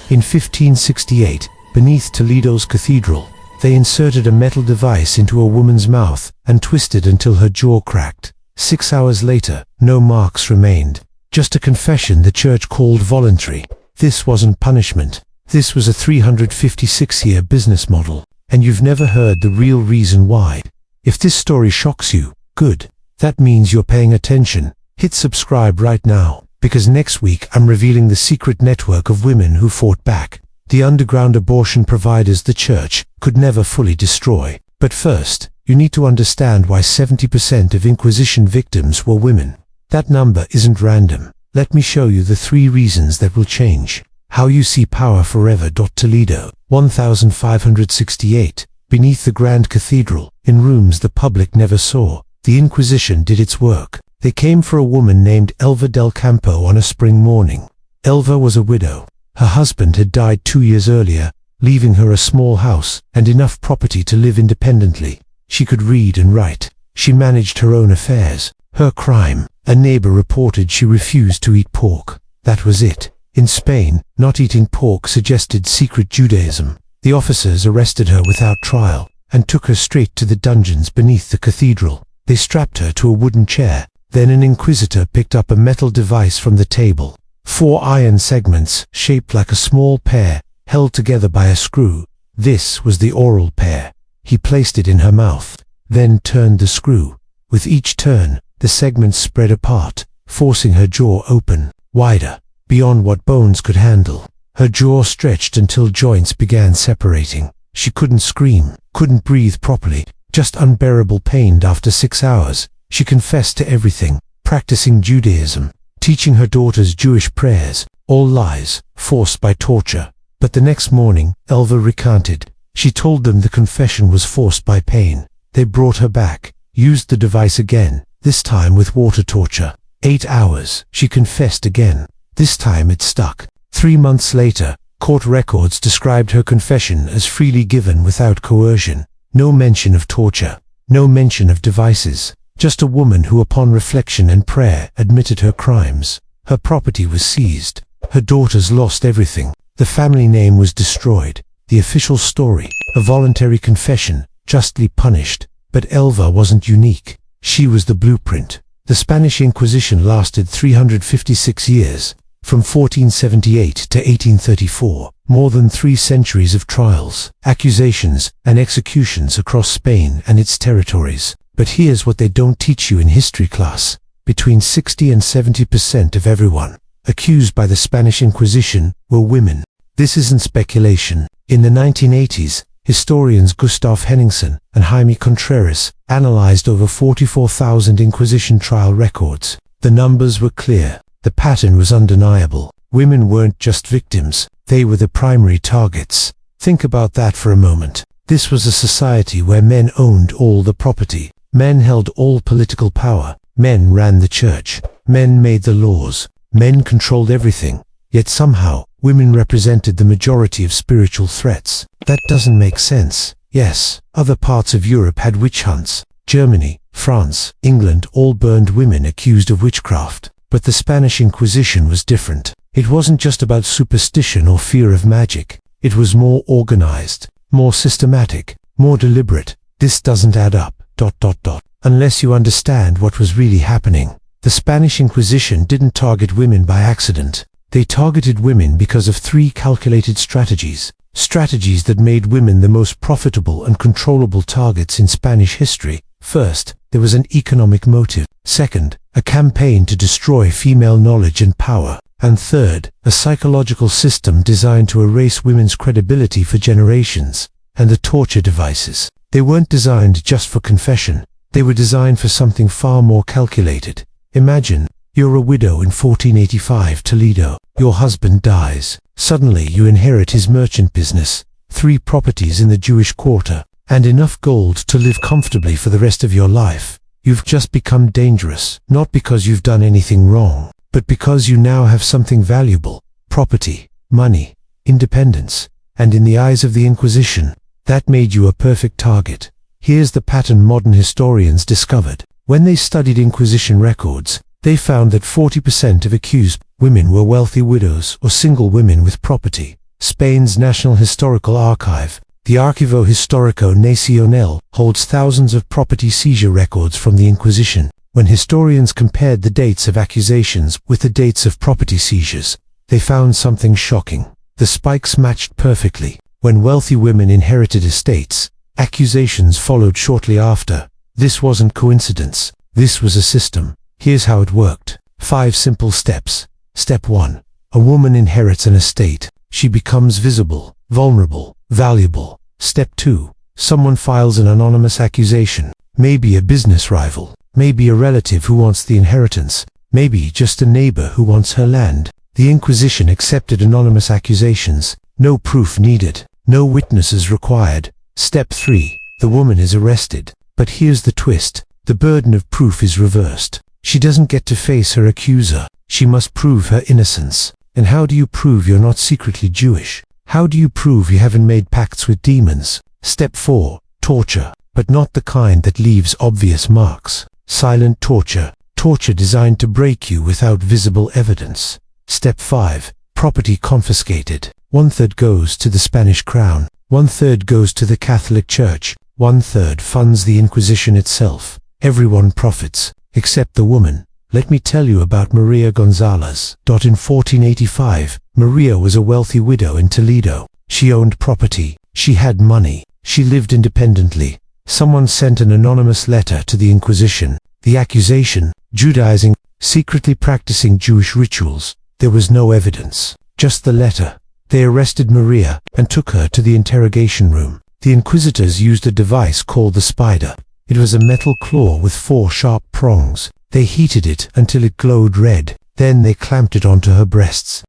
In 1568, beneath Toledo's cathedral, they inserted a metal device into a woman's mouth and twisted until her jaw cracked. 6 hours later, no marks remained. Just a confession the church called voluntary. This wasn't punishment. This was a 356-year business model. And you've never heard the real reason why. If this story shocks you, good. That means you're paying attention. Hit subscribe right now, because next week I'm revealing the secret network of women who fought back. The underground abortion providers the church could never fully destroy. But first, you need to understand why 70% of Inquisition victims were women. That number isn't random. Let me show you the 3 reasons that will change how you see power forever. Toledo, 1568, beneath the Grand Cathedral, in rooms the public never saw, the Inquisition did its work. They came for a woman named Elva del Campo on a spring morning. Elva was a widow. Her husband had died 2 years earlier, leaving her a small house and enough property to live independently. She could read and write. She managed her own affairs. Her crime: a neighbor reported she refused to eat pork. That was it. In Spain, not eating pork suggested secret Judaism. The officers arrested her without trial and took her straight to the dungeons beneath the cathedral. They strapped her to a wooden chair. Then an inquisitor picked up a metal device from the table. 4 iron segments, shaped like a small pear, held together by a screw. This was the oral pear. He placed it in her mouth, then turned the screw. With each turn, the segments spread apart, forcing her jaw open, wider, beyond what bones could handle. Her jaw stretched until joints began separating. She couldn't scream, couldn't breathe properly, just unbearable pain. After 6 hours, she confessed to everything, practicing Judaism, teaching her daughters Jewish prayers, all lies, forced by torture. But the next morning, Elva recanted. She told them the confession was forced by pain. They brought her back, used the device again, this time with water torture. 8 hours, she confessed again. This time it stuck. 3 months later, court records described her confession as freely given without coercion. No mention of torture, no mention of devices. Just a woman who upon reflection and prayer admitted her crimes. Her property was seized. Her daughters lost everything. The family name was destroyed. The official story: a voluntary confession, justly punished. But Elva wasn't unique. She was the blueprint. The Spanish Inquisition lasted 356 years. From 1478 to 1834, more than 3 centuries of trials, accusations, and executions across Spain and its territories. But here's what they don't teach you in history class. Between 60 and 70% of everyone accused by the Spanish Inquisition were women. This isn't speculation. In the 1980s, historians Gustav Henningsen and Jaime Contreras analyzed over 44,000 Inquisition trial records. The numbers were clear. The pattern was undeniable. Women weren't just victims, they were the primary targets. Think about that for a moment. This was a society where men owned all the property. Men held all political power. Men ran the church. Men made the laws. Men controlled everything. Yet somehow, women represented the majority of spiritual threats. That doesn't make sense. Yes, other parts of Europe had witch hunts. Germany, France, England all burned women accused of witchcraft. But the Spanish Inquisition was different. It wasn't just about superstition or fear of magic. It was more organized, more systematic, more deliberate. This doesn't add up. Unless you understand what was really happening. The Spanish Inquisition didn't target women by accident. They targeted women because of 3 calculated strategies. Strategies that made women the most profitable and controllable targets in Spanish history. First, there was an economic motive. Second, a campaign to destroy female knowledge and power. And third, a psychological system designed to erase women's credibility for generations. And the torture devices. They weren't designed just for confession. They were designed for something far more calculated. Imagine, you're a widow in 1485 Toledo. Your husband dies. Suddenly you inherit his merchant business, 3 properties in the Jewish quarter, and enough gold to live comfortably for the rest of your life. You've just become dangerous, not because you've done anything wrong, but because you now have something valuable: property, money, independence. And in the eyes of the Inquisition, that made you a perfect target. Here's the pattern modern historians discovered. When they studied Inquisition records, they found that 40% of accused women were wealthy widows or single women with property. Spain's National Historical Archive, the Archivo Histórico Nacional, holds thousands of property seizure records from the Inquisition. When historians compared the dates of accusations with the dates of property seizures, they found something shocking. The spikes matched perfectly. When wealthy women inherited estates, accusations followed shortly after. This wasn't coincidence. This was a system. Here's how it worked. 5 simple steps. Step 1. A woman inherits an estate. She becomes visible, vulnerable, valuable. Step 2. Someone files an anonymous accusation. Maybe a business rival. Maybe a relative who wants the inheritance. Maybe just a neighbor who wants her land. The Inquisition accepted anonymous accusations. No proof needed. No witnesses required. Step 3. The woman is arrested. But here's the twist. The burden of proof is reversed. She doesn't get to face her accuser. She must prove her innocence. And how do you prove you're not secretly Jewish? How do you prove you haven't made pacts with demons? Step 4. Torture. But not the kind that leaves obvious marks. Silent torture. Torture designed to break you without visible evidence. Step 5. Property confiscated. 1/3 goes to the Spanish crown. 1/3 goes to the Catholic Church. 1/3 funds the Inquisition itself. Everyone profits, except the woman. Let me tell you about Maria Gonzalez. In 1485, Maria was a wealthy widow in Toledo. She owned property. She had money. She lived independently. Someone sent an anonymous letter to the Inquisition. The accusation: Judaizing, secretly practicing Jewish rituals. There was no evidence, just the letter. They arrested Maria and took her to the interrogation room. The inquisitors used a device called the spider. It was a metal claw with 4 sharp prongs. They heated it until it glowed red. Then they clamped it onto her breasts.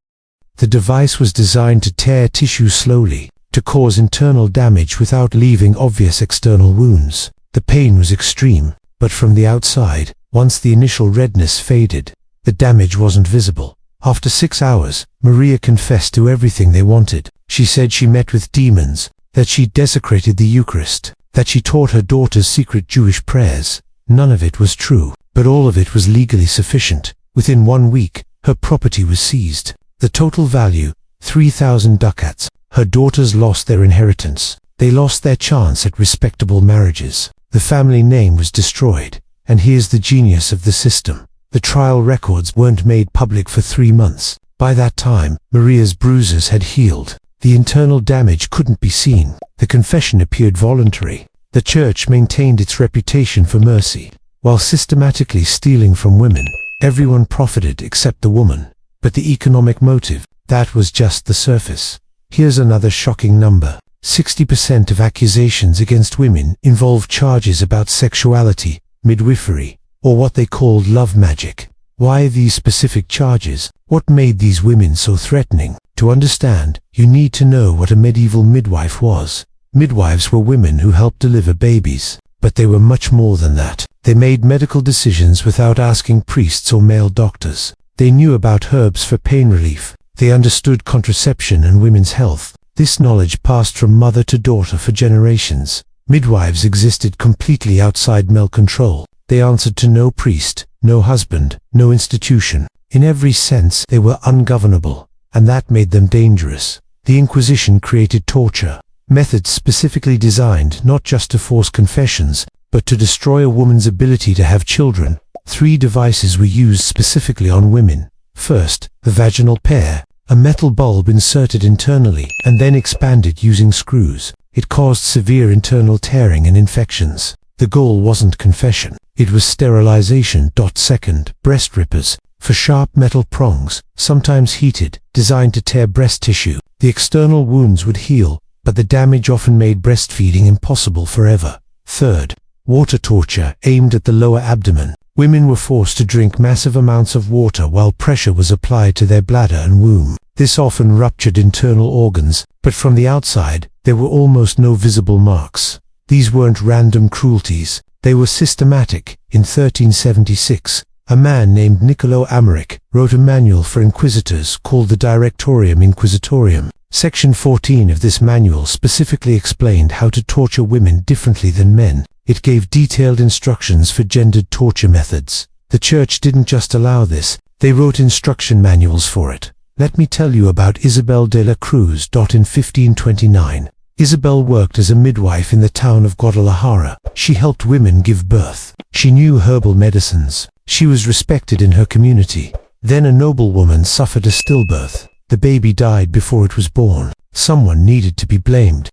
The device was designed to tear tissue slowly, to cause internal damage without leaving obvious external wounds. The pain was extreme, but from the outside, once the initial redness faded, the damage wasn't visible. After 6 hours, Maria confessed to everything they wanted. She said she met with demons, that she desecrated the Eucharist, that she taught her daughters secret Jewish prayers. None of it was true, but all of it was legally sufficient. Within 1 week, her property was seized. The total value, 3,000 ducats. Her daughters lost their inheritance. They lost their chance at respectable marriages. The family name was destroyed. And here's the genius of the system. The trial records weren't made public for 3 months. By that time, Maria's bruises had healed. The internal damage couldn't be seen. The confession appeared voluntary. The church maintained its reputation for mercy. While systematically stealing from women, everyone profited except the woman. But the economic motive, that was just the surface. Here's another shocking number. 60% of accusations against women involve charges about sexuality, midwifery, or what they called love magic. Why these specific charges? What made these women so threatening? To understand, you need to know what a medieval midwife was. Midwives were women who helped deliver babies. But they were much more than that. They made medical decisions without asking priests or male doctors. They knew about herbs for pain relief. They understood contraception and women's health. This knowledge passed from mother to daughter for generations. Midwives existed completely outside male control. They answered to no priest, no husband, no institution. In every sense, they were ungovernable, and that made them dangerous. The Inquisition created torture, methods specifically designed not just to force confessions, but to destroy a woman's ability to have children. 3 devices were used specifically on women. First, the vaginal pear, a metal bulb inserted internally and then expanded using screws. It caused severe internal tearing and infections. The goal wasn't confession. It was sterilization. Second, breast rippers, for sharp metal prongs, sometimes heated, designed to tear breast tissue. The external wounds would heal, but the damage often made breastfeeding impossible forever. Third, water torture, aimed at the lower abdomen. Women were forced to drink massive amounts of water while pressure was applied to their bladder and womb. This often ruptured internal organs, but from the outside, there were almost no visible marks. These weren't random cruelties. They were systematic. In 1376, a man named Niccolo Amaric wrote a manual for inquisitors called the Directorium Inquisitorium. Section 14 of this manual specifically explained how to torture women differently than men. It gave detailed instructions for gendered torture methods. The church didn't just allow this, they wrote instruction manuals for it. Let me tell you about Isabel de la Cruz. In 1529, Isabel worked as a midwife in the town of Guadalajara. She helped women give birth. She knew herbal medicines. She was respected in her community. Then a noblewoman suffered a stillbirth. The baby died before it was born. Someone needed to be blamed.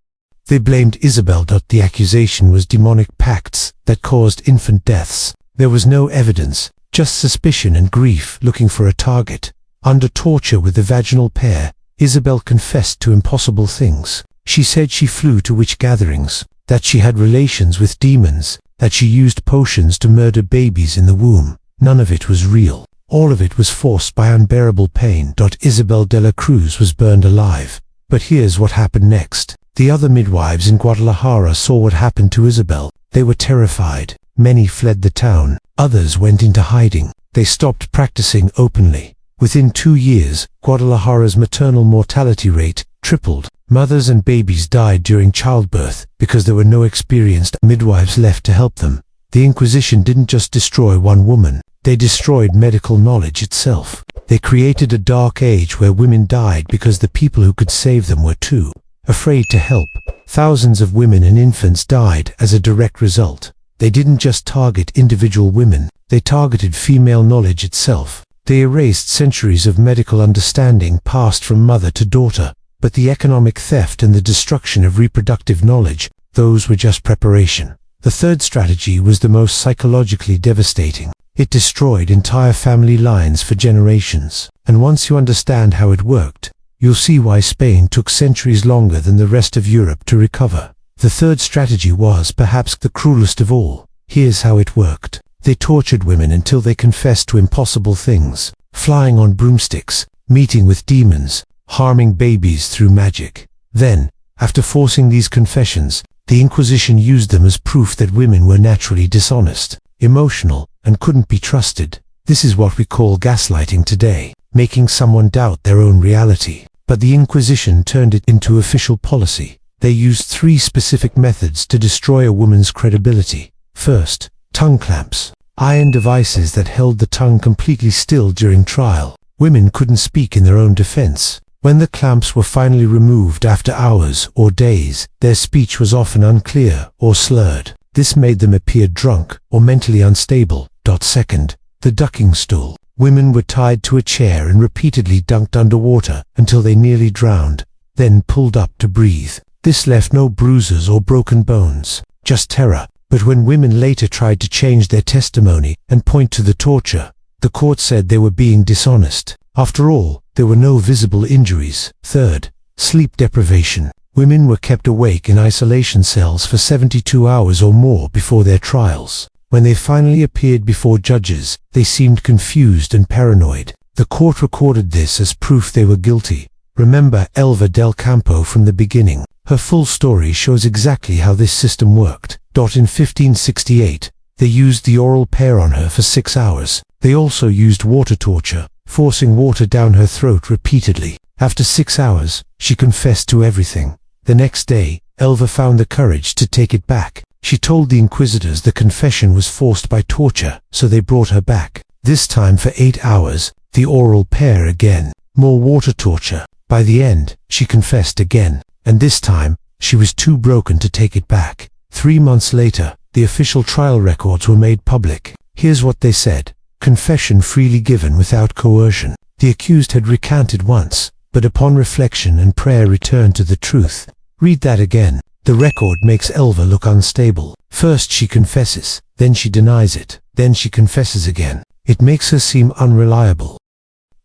They blamed Isabel. The accusation was demonic pacts that caused infant deaths. There was no evidence, just suspicion and grief looking for a target. Under torture with the vaginal pair, Isabel confessed to impossible things. She said she flew to witch gatherings, that she had relations with demons, that she used potions to murder babies in the womb. None of it was real. All of it was forced by unbearable pain. Isabel de la Cruz was burned alive. But here's what happened next. The other midwives in Guadalajara saw what happened to Isabel. They were terrified. Many fled the town. Others went into hiding. They stopped practicing openly. Within 2 years, Guadalajara's maternal mortality rate tripled. Mothers and babies died during childbirth because there were no experienced midwives left to help them. The Inquisition didn't just destroy one woman. They destroyed medical knowledge itself. They created a dark age where women died because the people who could save them were too afraid to help. Thousands of women and infants died as a direct result. They didn't just target individual women, they targeted female knowledge itself. They erased centuries of medical understanding passed from mother to daughter. But the economic theft and the destruction of reproductive knowledge, those were just preparation. The third strategy was the most psychologically devastating. It destroyed entire family lines for generations. And once you understand how it worked, you'll see why Spain took centuries longer than the rest of Europe to recover. The third strategy was perhaps the cruelest of all. Here's how it worked. They tortured women until they confessed to impossible things, flying on broomsticks, meeting with demons, harming babies through magic. Then, after forcing these confessions, the Inquisition used them as proof that women were naturally dishonest, emotional, and couldn't be trusted. This is what we call gaslighting today, making someone doubt their own reality. But the Inquisition turned it into official policy. They used 3 specific methods to destroy a woman's credibility. First, tongue clamps, iron devices that held the tongue completely still during trial. Women couldn't speak in their own defense. When the clamps were finally removed after hours or days, their speech was often unclear or slurred. This made them appear drunk or mentally unstable. Second, the ducking stool. Women were tied to a chair and repeatedly dunked underwater until they nearly drowned, then pulled up to breathe. This left no bruises or broken bones, just terror. But when women later tried to change their testimony and point to the torture, the court said they were being dishonest. After all, there were no visible injuries. Third, sleep deprivation. Women were kept awake in isolation cells for 72 hours or more before their trials. When they finally appeared before judges, they seemed confused and paranoid. The court recorded this as proof they were guilty. Remember Elva del Campo from the beginning. Her full story shows exactly how this system worked. In 1568, they used the oral pair on her for 6 hours. They also used water torture, forcing water down her throat repeatedly. After 6 hours, she confessed to everything. The next day, Elva found the courage to take it back. She told the inquisitors the confession was forced by torture, so they brought her back. This time for 8 hours, the oral pair again. More water torture. By the end, she confessed again. And this time, she was too broken to take it back. 3 months later, the official trial records were made public. Here's what they said. Confession freely given without coercion. The accused had recanted once, but upon reflection and prayer returned to the truth. Read that again. The record makes Elva look unstable. First she confesses, then she denies it, then she confesses again. It makes her seem unreliable.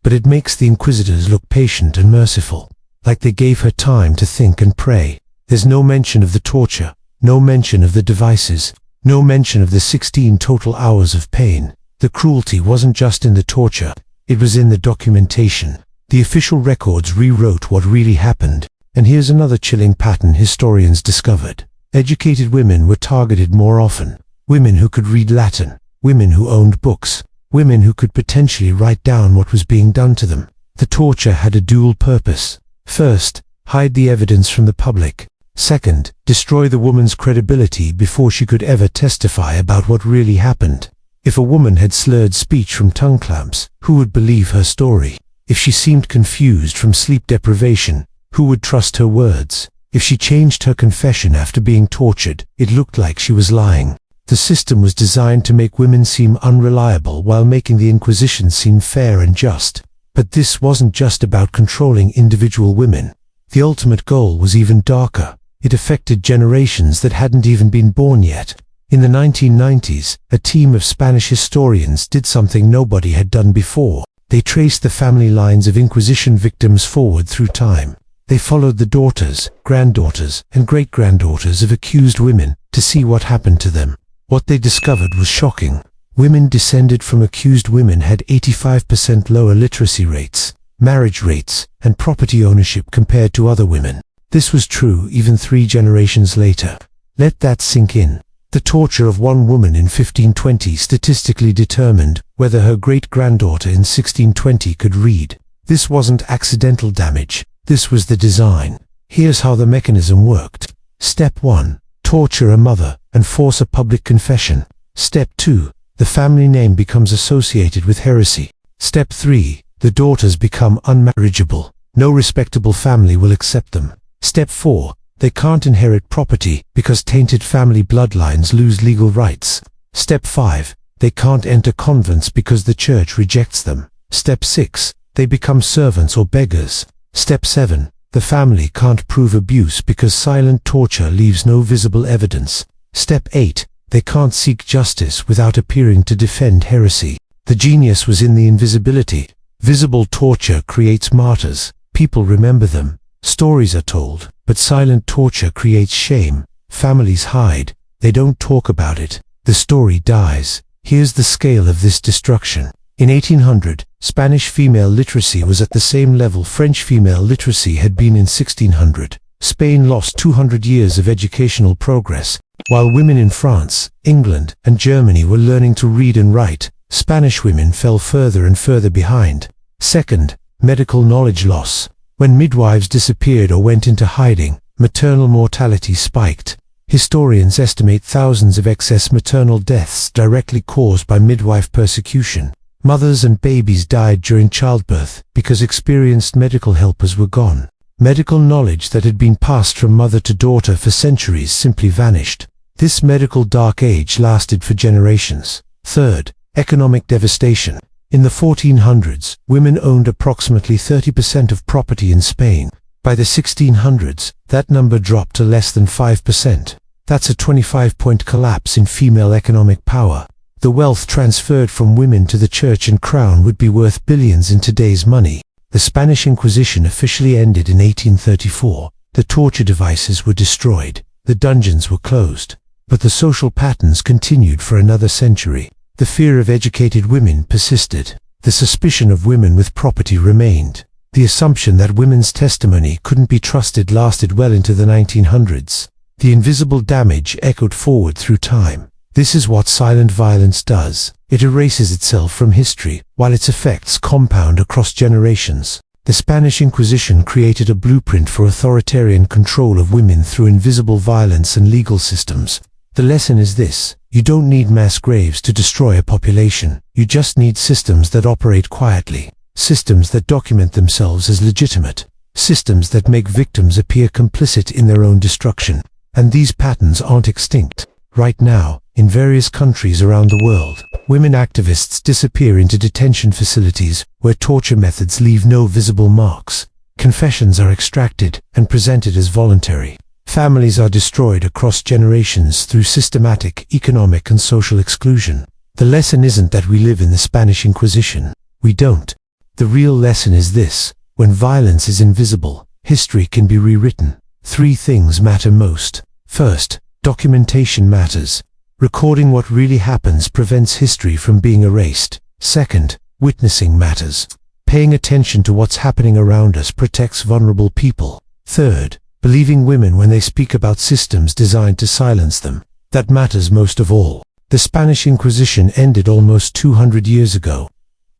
But it makes the inquisitors look patient and merciful, like they gave her time to think and pray. There's no mention of the torture, no mention of the devices, no mention of the 16 total hours of pain. The cruelty wasn't just in the torture, it was in the documentation. The official records rewrote what really happened. And here's another chilling pattern historians discovered. Educated women were targeted more often. Women who could read Latin, women who owned books, women who could potentially write down what was being done to them. The torture had a dual purpose. First, hide the evidence from the public. Second, destroy the woman's credibility before she could ever testify about what really happened. If a woman had slurred speech from tongue clamps, who would believe her story? If she seemed confused from sleep deprivation, who would trust her words? If she changed her confession after being tortured, it looked like she was lying. The system was designed to make women seem unreliable while making the Inquisition seem fair and just. But this wasn't just about controlling individual women. The ultimate goal was even darker. It affected generations that hadn't even been born yet. In the 1990s, a team of Spanish historians did something nobody had done before. They traced the family lines of Inquisition victims forward through time. They followed the daughters, granddaughters, and great-granddaughters of accused women to see what happened to them. What they discovered was shocking. Women descended from accused women had 85% lower literacy rates, marriage rates, and property ownership compared to other women. This was true even 3 generations later. Let that sink in. The torture of one woman in 1520 statistically determined whether her great-granddaughter in 1620 could read. This wasn't accidental damage. This was the design. Here's how the mechanism worked. Step 1. Torture a mother and force a public confession. Step 2. The family name becomes associated with heresy. Step 3. The daughters become unmarriageable. No respectable family will accept them. Step 4. They can't inherit property because tainted family bloodlines lose legal rights. Step 5. They can't enter convents because the church rejects them. Step 6. They become servants or beggars. Step 7. The family can't prove abuse because silent torture leaves no visible evidence. Step 8. They can't seek justice without appearing to defend heresy. The genius was in the invisibility. Visible torture creates martyrs. People remember them. Stories are told, but silent torture creates shame. Families hide. They don't talk about it. The story dies. Here's the scale of this destruction. In 1800, Spanish female literacy was at the same level French female literacy had been in 1600. Spain lost 200 years of educational progress. While women in France, England, and Germany were learning to read and write, Spanish women fell further and further behind. Second, medical knowledge loss. When midwives disappeared or went into hiding, maternal mortality spiked. Historians estimate thousands of excess maternal deaths directly caused by midwife persecution. Mothers and babies died during childbirth because experienced medical helpers were gone. Medical knowledge that had been passed from mother to daughter for centuries simply vanished. This medical dark age lasted for generations. Third, economic devastation. In the 1400s, women owned approximately 30% of property in Spain. By the 1600s, that number dropped to less than 5%. That's a 25-point collapse in female economic power. The wealth transferred from women to the church and crown would be worth billions in today's money. The Spanish Inquisition officially ended in 1834. The torture devices were destroyed. The dungeons were closed. But the social patterns continued for another century. The fear of educated women persisted. The suspicion of women with property remained. The assumption that women's testimony couldn't be trusted lasted well into the 1900s. The invisible damage echoed forward through time. This is what silent violence does. It erases itself from history, while its effects compound across generations. The Spanish Inquisition created a blueprint for authoritarian control of women through invisible violence and legal systems. The lesson is this: you don't need mass graves to destroy a population. You just need systems that operate quietly. Systems that document themselves as legitimate. Systems that make victims appear complicit in their own destruction. And these patterns aren't extinct. Right now, in various countries around the world, women activists disappear into detention facilities where torture methods leave no visible marks. Confessions are extracted and presented as voluntary. Families are destroyed across generations through systematic economic and social exclusion. The lesson isn't that we live in the Spanish Inquisition. We don't. The real lesson is this: when violence is invisible, history can be rewritten. 3 things matter most. First, documentation matters. Recording what really happens prevents history from being erased. Second, witnessing matters. Paying attention to what's happening around us protects vulnerable people. Third, believing women when they speak about systems designed to silence them. That matters most of all. The Spanish Inquisition ended almost 200 years ago.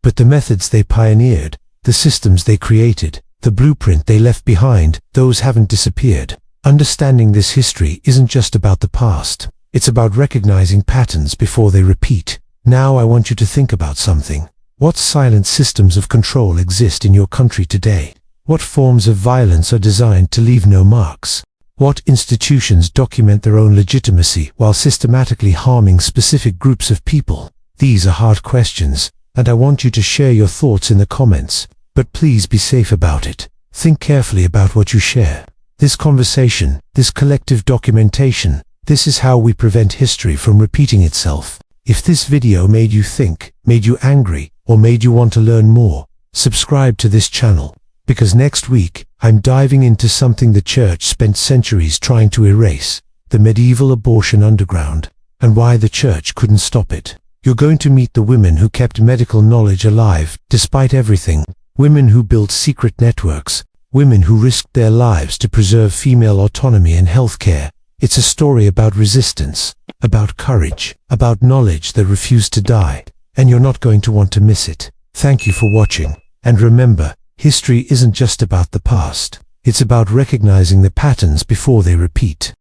But the methods they pioneered, the systems they created, the blueprint they left behind, those haven't disappeared. Understanding this history isn't just about the past. It's about recognizing patterns before they repeat. Now I want you to think about something. What silent systems of control exist in your country today? What forms of violence are designed to leave no marks? What institutions document their own legitimacy while systematically harming specific groups of people? These are hard questions, and I want you to share your thoughts in the comments, but please be safe about it. Think carefully about what you share. This conversation, this collective documentation, this is how we prevent history from repeating itself. If this video made you think, made you angry, or made you want to learn more, subscribe to this channel, because next week, I'm diving into something the church spent centuries trying to erase, the medieval abortion underground, and why the church couldn't stop it. You're going to meet the women who kept medical knowledge alive, despite everything, women who built secret networks, women who risked their lives to preserve female autonomy in healthcare. It's a story about resistance, about courage, about knowledge that refused to die, and you're not going to want to miss it. Thank you for watching, and remember, history isn't just about the past. It's about recognizing the patterns before they repeat.